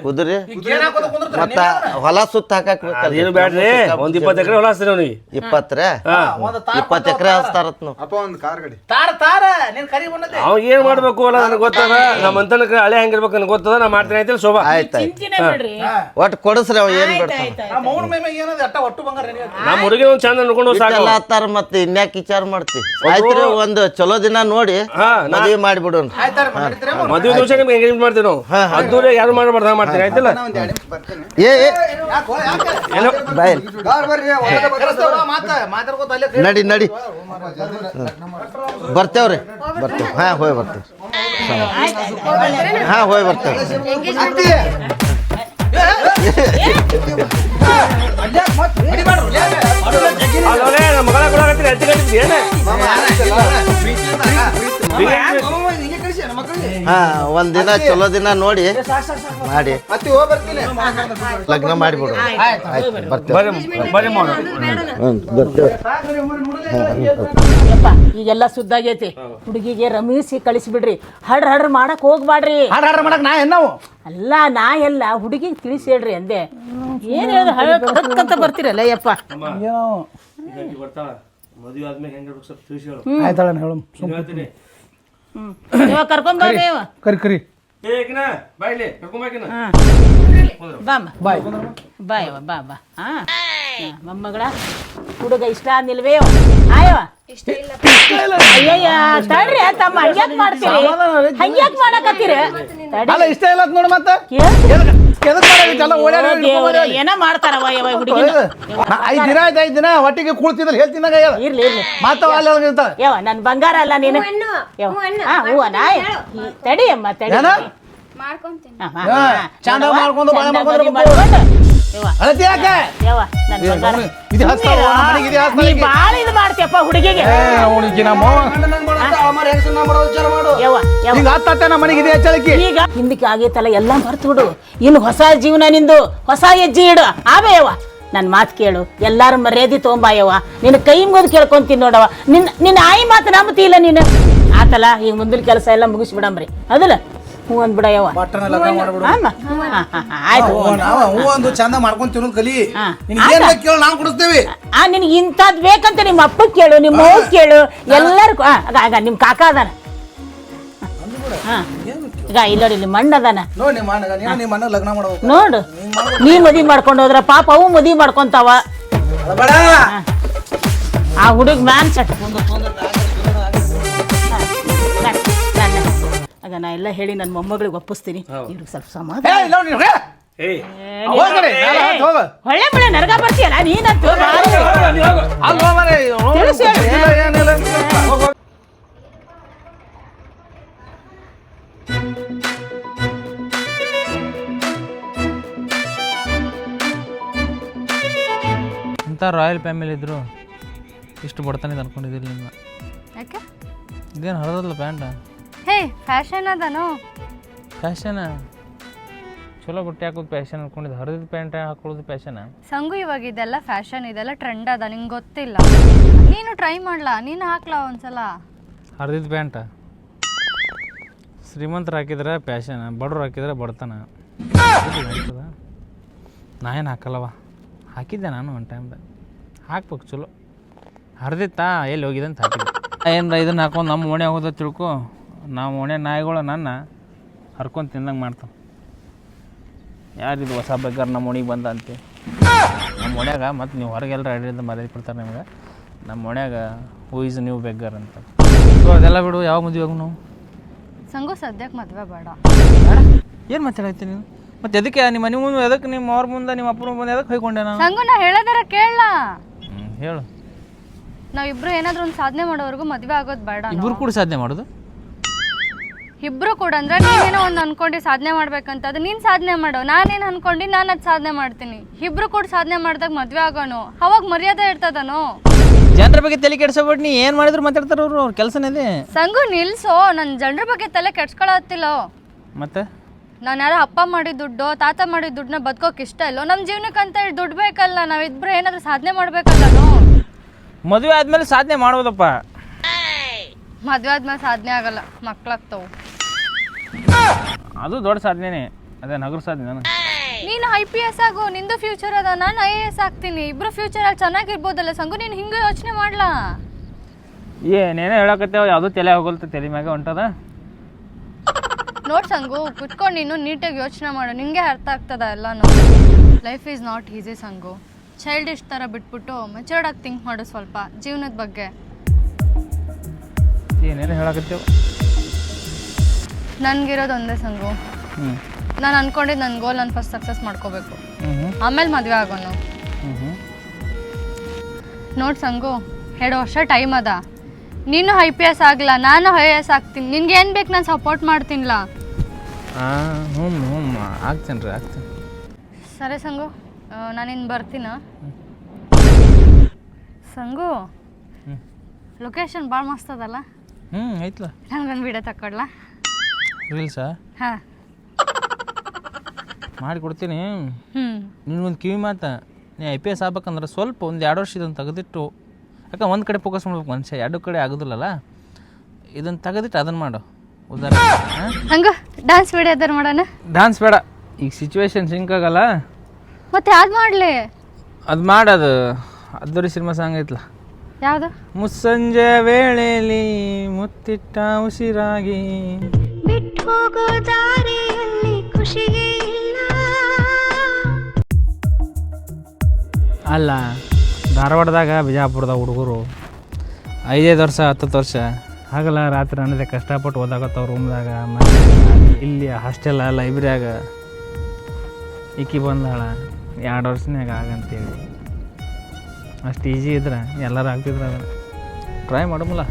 ಕುದುರೆ ಮತ್ತ ಹೊಲ ಸುತ್ತ ಹಾಕಕ್ ಏನು ಬ್ಯಾಡ್ರಿ, ಒಂದ್ 20 ಎಕರೆ ಹೊಲ ಹಚ್ತೀರಿ ಅವ್ನಿಗೆ. 20 20 ಎಕರೆ ಹಚ್ತಾರತ್ ನಾವು. ಅಪ್ಪ ಒಂದು ಕಾರ್ ಗಾಡಿ. ತಾರ ನೀನ್ ಕರಿ ಬಂದೈತಿ. ಅವಾಗ ಏನ್ ಮಾಡ್ಬೇಕು ಅಲ್ಲ ನನಗೆ ಗೊತ್ತದ. ನಮ್ಮ ಅಂತನಕ ಹಳೆ ಹೆಂಗಿರ್ಬೇಕು ನನಗೆ ಗೊತ್ತದ. ನಾ ಮಾಡ್ತೀನಿ ಆಯ್ತಿಲ್ಲ ಶೋಭಾ. ಆಯ್ತಾಯ್ತು ಚಿಂಚಿನ ಬಿಡ್ರಿ. ಒಟ್ಟು ಕೊಡಿಸ್ರಿ ಅವ ಏನು ಬಿಡ್ತಾನೆ. ನಮ್ಮ ಮೌನ ಮೈ ಏನದ ಅಟ್ಟ ಒಟ್ಟು ಬಂಗಾರ ನಮ್ಮ ಹುಡುಗಿ ಒಂದ್ ಚಂದ ನೋಡ್ಕೊಂಡು ಸಾಕು. ಎಲ್ಲ ಹತ್ತಾರ ಮತ್ತೆ ಇನ್ಯಾಕೆ ವಿಚಾರ ಮಾಡ್ತಿ? ಆಯ್ತ್ರಿ, ಒಂದು ಚಲೋ ದಿನ ನೋಡಿ ಮದುವೆ ಮಾಡಿಬಿಡೋಣ. ಮದುವೆ ದಿವಸ ನಿಮ್ಗೆ ಎಂಗೇಜ್ಮೆಂಟ್ ಮಾಡ್ತೀವಿ ನಾವು. ಅದ್ದೂರಿ ಯಾರು ಮಾಡ್ಬಾರ್ದು ಮಾಡ್ತೀನಿ ಆಯ್ತಿಲ್ಲ. ಒಂದು 2 ನಿಮಿಷ ಬರ್ತೀನಿ. ಏನೋ ಬಾಯ್ ಕಾರ್ ಬರ್ರಿ ಮಾತಾಡ್ಕೋತ ಅಲ್ಲೇ ನಡಿ ಬರ್ತೇವ್ರಿ ಬರ್ತೇವೆ. ಹಾಂ ಹೋಗಿ ಬರ್ತೇವೆ. ಹಾಂ ಹೋಗಿ ಬರ್ತೇವೆ. ಅಲ್ಲೇ ನಮ್ಮ ಮಗಳ ಕೊಡಕತ್ತೀರಿ ಅಜ್ಜಿ ಕಟ್ಟಿದ್ರಿ ಏನೇ? ಹಾಂ ಒಂದಿನ ಚಲೋ ದಿನ ನೋಡಿ ಮಾಡಿ ಮತ್ತೆ ಹೋಗಿ ಬರ್ತೀನಿ. ಲಗ್ನ ಮಾಡಿಬಿಡು. ಆಯ್ತು ಬರ್ತೇವೆ. ಬರ್ರಿ ಮಾಡು. ಬರ್ತೇವೆ. ಯಪ್ಪ ಈಗೆಲ್ಲ ಸುದ್ದಾಗೈತಿ. ಹುಡುಗಿಗೆ ರಮೇಶಿ ಕಳಿಸ್ಬಿಡ್ರಿ. ಹಡ್ರ ಮಾಡಕ್ ಹೋಗ್ಬಾಡ್ರಿ. ಹಾಡು ಮಾಡಕ್ ನಾ ನಾವು ಅಲ್ಲ ನಾ ಎಲ್ಲ ಹುಡುಗಿಗೆ ತಿಳಿಸಿ ಹೇಳ್ರಿ ಅಂದೆ. ಏನ್ ಹೇಳೋದು ಬರ್ತೀರಲ್ಲ ಯಪ್ಪ. ಏನೋ ಬರ್ತಾಳ ಮದುವೆ ಆದ್ಮೇಲೆ ಹೆಂಗಿರ್ಬೇಕು ಸ್ವಲ್ಪ ತಿಳಿಸಿ ಹೇಳು. ಆಯ್ತಾಳ ಹೇಳು. ಹೇಳ್ತೀನಿ. ಇವಾಗ ಕರ್ಕೊಂಬರ್ರಿ ಕರಿ ಏಕಿನ ಬಾಯ್ಲಿ ಕರ್ಕೊಂಬಾಕಿನ. ಬಾಮ್ಮ ಬಾಯ್ ಬಾಯ್ ಬಾ ಬಾ. ಹಾ ಮೊಮ್ಮಗಳ ಹುಡುಗ ಇಷ್ಟ ಅಂದಿಲ್ವೇ ಆಯವ ಅಯ್ಯಯ್ಯ ತಡ್ರಿ ತಮ್ಮ ಹಂಗ್ಯಾಕ್ ಮಾಡ್ತೀರಿ ಹಂಗ್ಯಾಕ್ ಮಾಡಕತ್ತೀರಿ ಅಲ್ಲ ಇಷ್ಟ ಇಲ್ಲ ನೋಡು ಮತ್ತೆ ಏನ ಮಾಡ್ತಾರವ ಯವ ಹುಡುಗಿ 5 ದಿನ ಆಯ್ತು 5 ದಿನ ಹೊಟ್ಟಿಗೆ ಕೂಳ್ತಿದ್ರೆ ಹೇಳ್ತಿನಾಗ ಇರ್ಲಿ ಇರ್ಲಿ ಮಾತವ ಅಲ್ಲ ಯವ ನನ್ ಬಂಗಾರ ಅಲ್ಲ ನೀನು ಹೂವನ ತಡಿ ಅಮ್ಮ ತಡಿ ಮಾಡ್ಕೊಂತೀನಿ ಚಂದ ಮಾಡ್ಕೊಂಡು ಬಾಳೆ ಮಾಡ್ಕೊಂಡು ಅಳತಿ ಯಾಕೆ ಯವ ನನ್ ಬಂಗಾರ ಇದು ಹಸ್ತಾವ ಮನೆಗೆ ಇದು ಹಸ್ತಾವ ನೀ ಬಾಳ ಇದು ಮಾಡ್ತೀಯಪ್ಪ ಹುಡುಗಿಗೆ ಅವನಿಗೆ ನಮ್ಮ ಯವ ಯವ ಹಿಂಗ ಹತ್ತತ್ತೆ ನಮ್ಮ ಮನೆಗೆ ಇದೆ ಹೆಚ್ಚಳಕ್ಕೆ ಈಗ ಹಿಂದಕ್ಕೆ ಆಗೈತಲ್ಲ ಎಲ್ಲ ಮರ್ತು ಬಿಡು ಇನ್ನು ಹೊಸ ಜೀವನ ನಿಂದು ಹೊಸ ಹೆಜ್ಜೆ ಇಡು ಆವೇ ಯವ್ವ ನನ್ನ ಮಾತು ಕೇಳು ಎಲ್ಲಾರು ಮರ್ಯಾದೆ ತೊಗೊಂಬಾಯವ್ವ ನಿನ್ನ ಕೈ ಮುಗಿದು ಕೇಳ್ಕೊಂತೀನಿ ನೋಡವ ನಿನ್ನ ಆಯಿ ಮಾತು ನಂಬತಿಲ್ಲ ನೀನು ಆತಲ್ಲ ಈಗ ಮುಂದಿನ ಕೆಲಸ ಎಲ್ಲ ಮುಗಿಸ್ಬಿಡಂಬ್ರಿ ಅದಲ್ಲ ಹ್ಞೂ ಅಂದ್ಬಿಡಯವ್ವ ಆಯ್ತು ಹೂ ಒಂದು ಚಂದ ಮಾಡ್ಕೊಂಡ್ ತಿನ್ನೋದು ಕಲಿ ಏನ್ ಕೇಳು ನಾವು ಕೊಡಿಸ್ತೇವೆ ನಿನಗೆ ಇಂಥದ್ದು ಬೇಕಂತ ನಿಮ್ಮ ಅಪ್ಪ ಕೇಳು ನಿಮ್ಮ ಅವ್ವ ಕೇಳು ಎಲ್ಲರಿಗೂ ಆಗ ನಿಮ್ಮ ಕಾಕ ಅದಾನ ಈಗ ಇಲ್ಲ ಇಲ್ಲಿ ಮಣ್ಣ ಅದಾನ ನೋಡಿ ನಿಮ್ಮ ಅಣ್ಣ ಲಗ್ನ ಮಾಡ್ಬೇಕು ನೋಡು ನೀ ಮದ್ವಿ ಮಾಡ್ಕೊಂಡು ಹೋದ್ರ ಪಾಪ ಅವು ಮದ್ವಿ ಮಾಡ್ಕೊಂತಾವ ಆ ಹುಡುಗ ಮ್ಯಾನ್ ಸಟ್ ಆಗ ನಾ ಎಲ್ಲ ಹೇಳಿ ನನ್ನ ಮೊಮ್ಮಗಳಿಗೆ ಒಪ್ಪಿಸ್ತೀನಿ ಇವ್ರಿಗೆ ಸ್ವಲ್ಪ ಸಮಾಧಾನ ಹೊಳೆ ಮಳೆ ನರಗ ಬರ್ತೀಯಲ್ಲ ನೀನಂತೂ ಇಂಥ ರಾಯಲ್ ಫ್ಯಾಮಿಲಿ ಇದ್ರು ಇಷ್ಟು ಬಡ್ತಾನೆ ಅನ್ಕೊಂಡಿದ್ದಿಲ್ಲ ನಿಮ್ಮ ಯಾಕೆ ಇದೇನು ಹರಿದಲ್ಲ ಪ್ಯಾಂಟ ಹೇ ಫ್ಯಾಷನ್ ಅದನು ಫ್ಯಾಷನ್ ಚಲೋ ಬಟ್ಟೆ ಹಾಕೋದು ಫ್ಯಾಷನ್ ಅನ್ಕೊಂಡಿದ್ದು ಹರಿದ ಪ್ಯಾಂಟ್ ಹಾಕೊಳ್ಳೋದು ಫ್ಯಾಷನ್ ಸಂಗು ಇವಾಗ ಇದೆಲ್ಲ ಫ್ಯಾಷನ್ ಇದೆಲ್ಲ ಟ್ರೆಂಡ್ ಅದ ನಿಂಗೆ ಗೊತ್ತಿಲ್ಲ ನೀನು ಟ್ರೈ ಮಾಡ್ಲಾ ನೀನು ಹಾಕ್ಲಾ ಒಂದ್ಸಲ ಹರಿದಿದ್ದ ಪ್ಯಾಂಟ ಶ್ರೀಮಂತರು ಹಾಕಿದ್ರೆ ಫ್ಯಾಷನ್ ಬಡವ್ರು ಹಾಕಿದ್ರೆ ಬಡತನ ನಾ ಏನು ಹಾಕಲ್ಲವ ಹಾಕಿದ್ದೆ ನಾನು ಒಂದು ಟೈಮ್ದಾಗ ಹಾಕ್ಬೇಕು ಚಲೋ ಹರಿದಿತ್ತಾ ಎಲ್ಲಿ ಹೋಗಿದೆ ಅಂತ ಹಾಕಿದ್ದೆ ಏನ್ರ ಇದನ್ನು ಹಾಕೊಂಡು ನಮ್ಮ ಓಣೆ ಹೋದ ತಿಳ್ಕೊ ನಾವು ಓಣೆ ನಾಯಿಗಳು ನನ್ನ ಹರ್ಕೊಂಡು ತಿಂದಂಗೆ ಮಾಡ್ತಾವೆ ಯಾರಿದು ಹೊಸ ಬೇಕಾರೆ ನಮ್ಮ ಓಣಿಗೆ ಬಂದ ಅಂತೆ ನಮ್ಮ ಓಣ್ಯಾಗ ಮತ್ತು ನೀವು ಹೊರಗೆಲ್ಲ ಅಡ್ಡಿಯಿಂದ ಮರ್ಯಾದೆ ಕೊಡ್ತಾರೆ ನಿಮ್ಗೆ ನಮ್ಮ ಓಣ್ಯಾಗ ಹೂ ಈಸ್ ನೀವು ಬೆಗ್ಗರ್ ಅಂತ ಸೊ ಅದೆಲ್ಲ ಬಿಡು ಯಾವ ಮದುವೆ ಹೋಗು ನಾವು ಸಂಗು ಸದ್ಯಕ್ಕೆ ಮದುವೆ ಬೇಡ ಏನು ಮಾತಾಡೈತಿ ನೀನು ಮತ್ತೆ ಎದಕ್ಕೆ ನಿಮ್ಮ ಮನೆ ಮುಂದೆ ಎದಕ್ಕೆ ನಿಮ್ಮ ಅವ್ರ ಮುಂದೆ ನಿಮ್ಮ ಅಪ್ಪನ ಮುಂದೆ ಎದಕ್ಕೆ ಹೊಯ್ಕೊಂಡೆ ನಾನು ಸಂಗು ನಾ ಹೇಳೋದಾರ ಕೇಳಲ್ಲ ಹೇಳು ನಾವಿಬ್ರು ಏನಾದ್ರೂ ಒಂದು ಸಾಧನೆ ಮಾಡೋವರೆಗೂ ಮದುವೆ ಆಗೋದು ಬೇಡ ಇಬ್ಬರು ಕೂಡ ಸಾಧನೆ ಮಾಡೋದು ಇಬ್ರು ಕೂಡ ಅಂದ್ರೆ ನೀನೇನೋ ಒಂದು ಅನ್ಕೊಂಡು ಸಾಧನೆ ಮಾಡ್ಬೇಕಂತ ಅದು ನೀನು ಸಾಧನೆ ಮಾಡೋ ನಾನೇನು ಅನ್ಕೊಂಡು ನಾನು ಅದು ಸಾಧನೆ ಮಾಡ್ತೀನಿ ಇಬ್ರು ಕೂಡ ಸಾಧನೆ ಮಾಡಿದಾಗ ಮದುವೆ ಆಗೋನು ಅವಾಗ ಮರ್ಯಾದೆ ಇರ್ತದನು ಜನರ ಬಗ್ಗೆ ತಲೆ ಕೆಡ್ಸೋಬಿಟ್ಟು ನೀ ಏನು ಮಾಡಿದ್ರು ಮಾತಾಡ್ತಾರ ಅವ್ರು ಅವ್ರ ಕೆಲಸನೇ ಸಂಗು ನಿಲ್ಸೋ ನನ್ನ ಜನರ ಬಗ್ಗೆ ತಲೆ ಕೆಡ್ಸ್ಕೊಳತ್ತಿಲ್ಲ ಮತ್ತೆ ನಾನು ಯಾರೋ ಅಪ್ಪ ಮಾಡಿದ ದುಡ್ಡು ತಾತ ಮಾಡಿದ ದುಡ್ಡನ್ನ ಬದುಕೋಕೆ ಇಷ್ಟ ಇಲ್ಲೋ ನಮ್ಮ ಜೀವನಕ್ಕಂತ ಹೇಳಿ ದುಡ್ಡು ಬೇಕಲ್ಲ ನಾವಿಬ್ರು ಏನಾದರೂ ಸಾಧನೆ ಮಾಡ್ಬೇಕಲ್ಲನು ಮದುವೆ ಆದ್ಮೇಲೆ ಸಾಧನೆ ಮಾಡೋದಪ್ಪ ಮದುವೆ ಆದ್ಮೇಲೆ ಸಾಧನೆ ಆಗಲ್ಲ ಮಕ್ಳಾಗ್ತಾವು ಅದು ದೊಡ್ಡ ಸಾಧನೆನೇ ಅದೇ ನಗರ ಸಾಧನೆ ನಾನು ನೀನು IPS ಆಗು ನಿಂದು ಫ್ಯೂಚರ್ ಅದ ನಾನು IAS ಆಗ್ತೀನಿ ಇಬ್ರು ಫ್ಯೂಚರಲ್ಲಿ ಚೆನ್ನಾಗಿರ್ಬೋದಲ್ಲ ಸಂಗು ನೀನು ಹಿಂಗೆ ಯೋಚನೆ ಮಾಡ್ಲಾ ಏನೇನೋ ಹೇಳಕತ್ತೇವ ಯಾವುದೂ ತಲೆ ಹೋಗಲ್ತ ತಲೆ ಮ್ಯಾಗ ಹೊಂಟದ ನೋಡ್ ಸಂಗು ಕುತ್ಕೊಂಡು ನೀನು ನೀಟಾಗಿ ಯೋಚನೆ ಮಾಡು ನಿಂಗೆ ಅರ್ಥ ಆಗ್ತದ ಎಲ್ಲಾನು ಲೈಫ್ ಈಸ್ ನಾಟ್ ಈಸಿ ಸಂಗು ಚೈಲ್ಡಿಶ್ ಥರ ಬಿಟ್ಬಿಟ್ಟು ಮೆಚೂರ್ಡ್ ಆಗಿ ಥಿಂಕ್ ಮಾಡು ಸ್ವಲ್ಪ ಜೀವನದ ಬಗ್ಗೆ ಏನೇನು ಹೇಳಕತ್ತೇವ ನನ್ಗಿರೋದು ಒಂದೇ ಸಂಗು ನಾನು ಅನ್ಕೊಂಡಿದ್ದು ನನ್ನ ಗೋಲ್ ನಾನು ಫಸ್ಟ್ ಸಕ್ಸಸ್ ಮಾಡ್ಕೋಬೇಕು ಆಮೇಲೆ ಮದುವೆ ಆಗೋನು ನೋಡ್ ಸಂಗು 2 ವರ್ಷ ಟೈಮ್ ಅದ ನೀನು IPS ಆಗಲ್ಲ ನಾನು IAS ಆಗ್ತೀನಿ ನಿನ್ಗೆ ಏನು ಬೇಕು ನಾನು ಸಪೋರ್ಟ್ ಮಾಡ್ತೀನಿಲ್ಲ ಆಗ್ತೇನೆ ರೀ ಆಗ್ತೇನೆ ಸರಿ ಸಂಗು ನಾನಿನ್ನು ಬರ್ತೀನ ಸಂಗು ಲೊಕೇಶನ್ ಭಾಳ ಮಸ್ತ್ ಅದಲ್ಲ ಐತ್ಲ ನಂಗೊಂದು ವಿಡಿಯೋ ತಕ್ಕೊಡ್ಲಾ ರೀಲ್ಸಾ ಹಾಂ ಮಾಡಿಕೊಡ್ತೀನಿ ನಿನ್ಗೊಂದು ಕಿವಿ ಮಾತಾ ನೀ IPS ಆಗ್ಬೇಕಂದ್ರೆ ಸ್ವಲ್ಪ ಒಂದು 2 ವರ್ಷ ಇದನ್ನು ತೆಗೆದಿಟ್ಟು ಯಾಕೆ ಒಂದು ಕಡೆ ಫೋಕಸ್ ಮಾಡ್ಬೇಕು ಮನುಷ್ಯ 2 ಕಡೆ ಆಗೋದಿಲ್ಲಲ್ಲ ಇದನ್ನು ತೆಗೆದಿಟ್ಟು ಅದನ್ನು ಮಾಡು ಉದಾಹರಣೆ ಹಂಗ ಡ್ಯಾನ್ಸ್ ವಿಡಿಯೋ ಅದಾರ ಮಾಡೋಣ ಡ್ಯಾನ್ಸ್ ಬೇಡ ಈಗ ಸಿಚುವೇಶನ್ ಸಿಂಕ್ ಆಗಲ್ಲ ಮತ್ತೆ ಯಾವ್ದು ಮಾಡಲಿ ಅದು ಮಾಡೋದು ಅದ್ದೂರಿ ಸಿನಿಮಾ ಸಾಂಗ್ ಐತ್ಲ ಯಾವುದು ಮುಸ್ಸಂಜೆ ವೇಳೆಯಲ್ಲಿ ಮುತ್ತಿಟ್ಟ ಉಸಿರಾಗಿ ಬಿಟ್ಟು ಹೋಗೋ ದಾರಿಯಲ್ಲಿ ಖುಷಿಗೆ ಇಲ್ಲ ಅಲ್ಲ ಧಾರವಾಡದಾಗ ಬಿಜಾಪುರದಾಗ ಹುಡುಗರು 5 ವರ್ಷ 10 ವರ್ಷ ಆಗಲ್ಲ ರಾತ್ರಿ ಅನ್ನೋದೇ ಕಷ್ಟಪಟ್ಟು ಓದಾಕತ್ತವ ರೂಮ್ದಾಗ. ಇಲ್ಲಿ ಹಾಸ್ಟೆಲ್ ಲೈಬ್ರರಿಯಾಗ ಈಕಿ ಬಂದಾಳ 2 ವರ್ಷನಾಗ ಆಗಂತೇಳಿ. ಅಷ್ಟು ಈಜಿ ಇದ್ರೆ ಎಲ್ಲರೂ ಆಗ್ತಿದ್ರು. ಅದನ್ನು ಟ್ರೈ ಮಾಡಮಲ್ಲ,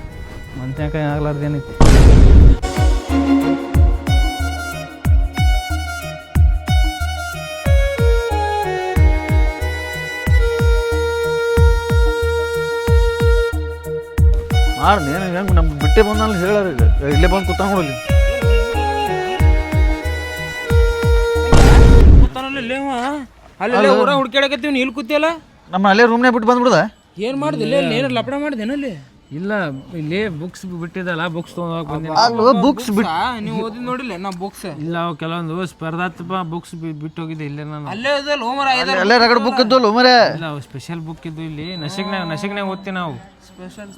ಮನ್ಸ್ಯಾಕ ಆಗ್ಲಾರ್ದೇನೈತಿ. ಮಾಡ್ದೆ ಏನು ಹೆಂಗೆ ನಮ್ಮ ಬಿಟ್ಟೆ ಬಂದಲ್ಲಿ ಹೇಳೋರು ಈಗ ಇಲ್ಲೇ ಬಂದು ಕೂತ ನೋಡಲಿ. ಅಲ್ಲೇ ಊರ ಹುಡ್ಕ್ಯಾಡಕತ್ತೀವಿ, ನೀ ಇಲ್ಲಿ ಕೂತಿಯಲ್ಲ. ನಮ್ಮ ಅಲ್ಲೇ ರೂಮ್ನೇ ಬಿಟ್ಟು ಬಂದ್ಬಿಡ್ದ. ಏನು ಮಾಡ್ದಿಲ್ಲ, ಏನು ಲಪಡ ಮಾಡ್ದೇನಲ್ಲಿ? ಇಲ್ಲ, ಇಲ್ಲಿ ಬುಕ್ಸ್ ಬಿಟ್ಟಿದ್ದಲ್ಲ, ಬುಕ್ಸ್ ತೊಗೊಂಡೋಗಿ ಬಂದೆ. ಅಲ್ಲೋ ಬುಕ್ಸ್ ಬಿಟ್ಟು ನೀವು ಓದಿ ನೋಡಿಲ್ಲ ನಾ ಬುಕ್ಸ್? ಇಲ್ಲ, ಅವು ಕೆಲವೊಂದು ಸ್ಪರ್ಧಾತ್ಮಕ ಬುಕ್ಸ್ ಬಿಟ್ಟು ಹೋಗಿದ್ದೆ ಇಲ್ಲೇ ನಾನು. ಅಲ್ಲೇ ಇದಲ್ಲ ಹೋಮರ ಅಲ್ಲೇ ರಗಡ್ ಬುಕ್ ಇದ್ದಲ್ಲ ಮರೆ. ಇಲ್ಲ, ಅವು ಸ್ಪೆಷಲ್ ಬುಕ್ ಇದ್ದು ಇಲ್ಲಿ ನಶಿಕ್ನಾಗ ಓದ್ತೀವಿ ನಾವು. ಸ್ಪೆಷಲ್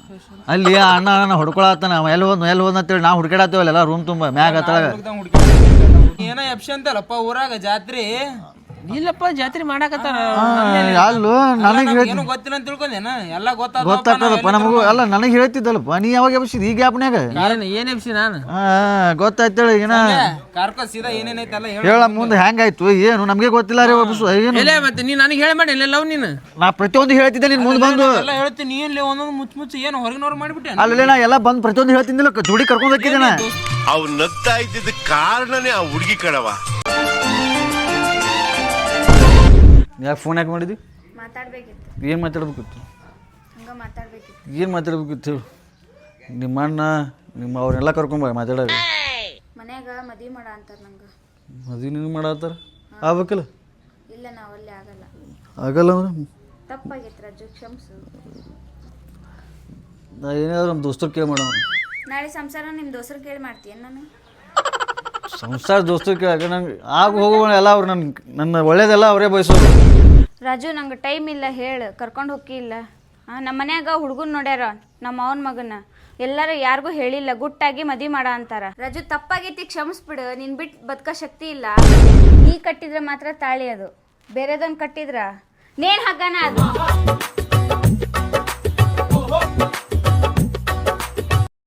ಅಲ್ಲಿ ಅಣ್ಣ ಹೊಡ್ಕೊಳತ್ತಾನ ಎಲ್ಲಿ ಹೋದ್ ಅಂತೇಳಿ ನಾವು ಹುಡ್ಕಾಡತ್ತೇವಲ್ಲ ಎಲ್ಲ ರೂಮ್ ತುಂಬ ಮ್ಯಾಗ ಹತ್ತಳಗ. ಏನೋ ಎಪ್ಸಿ ಅಂತಲ್ಲಪ್ಪ ಊರಾಗ ಜಾತ್ರೆ. ಇಲ್ಲಪ್ಪ, ಜಾತ್ರೆ ಮಾಡಾಕತ್ತಾರ. ಅಲ್ಲೋ ನನಗೆ ಏನು ಗೊತ್ತಿಲ್ಲ ಅಂತ ತಿಳ್ಕೊಂಡೇನ? ಎಲ್ಲ ಗೊತ್ತಾಗ್ತದಪ್ಪ ನಮಗೂ. ಅಲ್ಲ ನನಗೆ ಹೇಳ್ತಿದ್ದಲ್ಲಪ್ಪ, ನೀ ಯಾವಾಗ ಎಬ್ಸಿದ್ ಈ ಗ್ಯಾಪ್ನ್ಯಾಗ? ಏನ್ ಎಪ್ಸಿ ನಾನು? ಗೊತ್ತಾಯ್ತೇಳಿ ಏನ ಕಾರ್ಕೋ ಸೀದಾ ಏನೇನೈತಲ್ಲ ಹೇಳ ಮುಂದೆ ಹೆಂಗಾಯ್ತು ಏನು ನಮಗೆ ಗೊತ್ತಿಲ್ಲ ರೀ. ಏನು ಮತ್ತೆ ನೀ ನನಗೆ ಹೇಳಿ ಮಾಡಿ ಲವ್ ನೀನು. ನಾ ಪ್ರತಿಯೊಂದು ಹೇಳ್ತಿದ್ದೆ ನೀನು ಮುಂದೆ ಬಂದು. ಎಲ್ಲ ಹೇಳ್ತೀನಿ, ನೀ ಇಲ್ಲಿ ಒಂದೊಂದು ಮುಚ್ಚು ಏನು ಹೊರಗಿನವ್ರು ಮಾಡಿಬಿಟ್ಟೆ. ಅಲ್ಲೇ ನಾ ಎಲ್ಲ ಬಂದು ಪ್ರತಿಯೊಂದು ಹೇಳ್ತಿದ್ದಿಲ್ಲ, ಜೋಡಿ ಕರ್ಕೊಂಡು ಹೋಗಿದ್ದೇನ. ಅವ್ ನಗ್ತಾ ಇದ್ದಿದ್ದ ಕಾರಣನೇ ಆ ಹುಡುಗಿ ಕಣವ. ಯಾಕೆ ಫೋನ್ ಯಾಕೆ ಮಾಡಿದ್ವಿ? ಮಾತಾಡ್ಬೇಕಿತ್ತು. ಏನು ಮಾತಾಡ್ಬೇಕಿತ್ತು? ಹಂಗೆ ಮಾತಾಡ್ಬೇಕಿತ್ತು. ಏನು ಮಾತಾಡ್ಬೇಕಿತ್ತು ಹೇಳು? ನಿಮ್ಮ ಅಣ್ಣ ಅವ್ರನ್ನೆಲ್ಲ ಕರ್ಕೊಂಬ ಮಾತಾಡೋದು. ಮನ್ಯಾಗ ಮದುವೆ ಮಾಡ ಅಂತಾರೆ ನಂಗೆ. ಮದುವೆ ನಿನಗೆ ಮಾಡತ್ತಾರ ಆಗ್ಬೇಕಲ್ಲ? ಇಲ್ಲ, ನಾವಲ್ಲಿ ಆಗಲ್ಲ. ಆಗಲ್ಲ ಅಂದ್ರೆ ತಪ್ಪಾಗೈತೆ ರಾಜು, ಕ್ಷಮಿಸು. ನಾ ಏನಾದ್ರು ನಮ್ಮ ದೋಸ್ತರು ಕೇಳಿ ಮಾಡೋಣ. ನಾಳೆ ಸಂಸಾರ ನಿಮ್ಮ ದೋಸ್ರು ಕೇಳಿ ಮಾಡ್ತೀಯನ್ ನಾನು? ಸಂಸಾರ ದೋಸ್ತರು ಕೇಳಕ್ಕೆ ನಂಗೆ ಆಗ ಹೋಗೋಣ ಎಲ್ಲ ಅವ್ರು ನನ್ನ ಒಳ್ಳೇದೆಲ್ಲ ಅವರೇ ಬಯಸೋರು. ರಾಜು, ನಂಗೆ ಟೈಮ್ ಇಲ್ಲ, ಹೇಳು ಕರ್ಕೊಂಡು ಹೋಗಿಲ್ಲ. ನಮ್ಮ ಮನ್ಯಾಗ ಹುಡುಗನ್ ನೋಡ್ಯಾರ, ನಮ್ಮ ಅವನ ಮಗನ. ಎಲ್ಲರೂ ಯಾರಿಗೂ ಹೇಳಿಲ್ಲ, ಗುಟ್ಟಾಗಿ ಮದುವೆ ಮಾಡ ಅಂತಾರ. ರಾಜು, ತಪ್ಪಾಗೈತಿ, ಕ್ಷಮಿಸ್ಬಿಡು. ನಿನ್ ಬಿಟ್ಟು ಬದುಕೋ ಶಕ್ತಿ ಇಲ್ಲ. ನೀ ಕಟ್ಟಿದ್ರೆ ಮಾತ್ರ ತಾಳಿ ಅದು, ಬೇರೆದೊಂದು ಕಟ್ಟಿದ್ರ ನೇಣ್ ಹಗ್ಗನ ಅದು.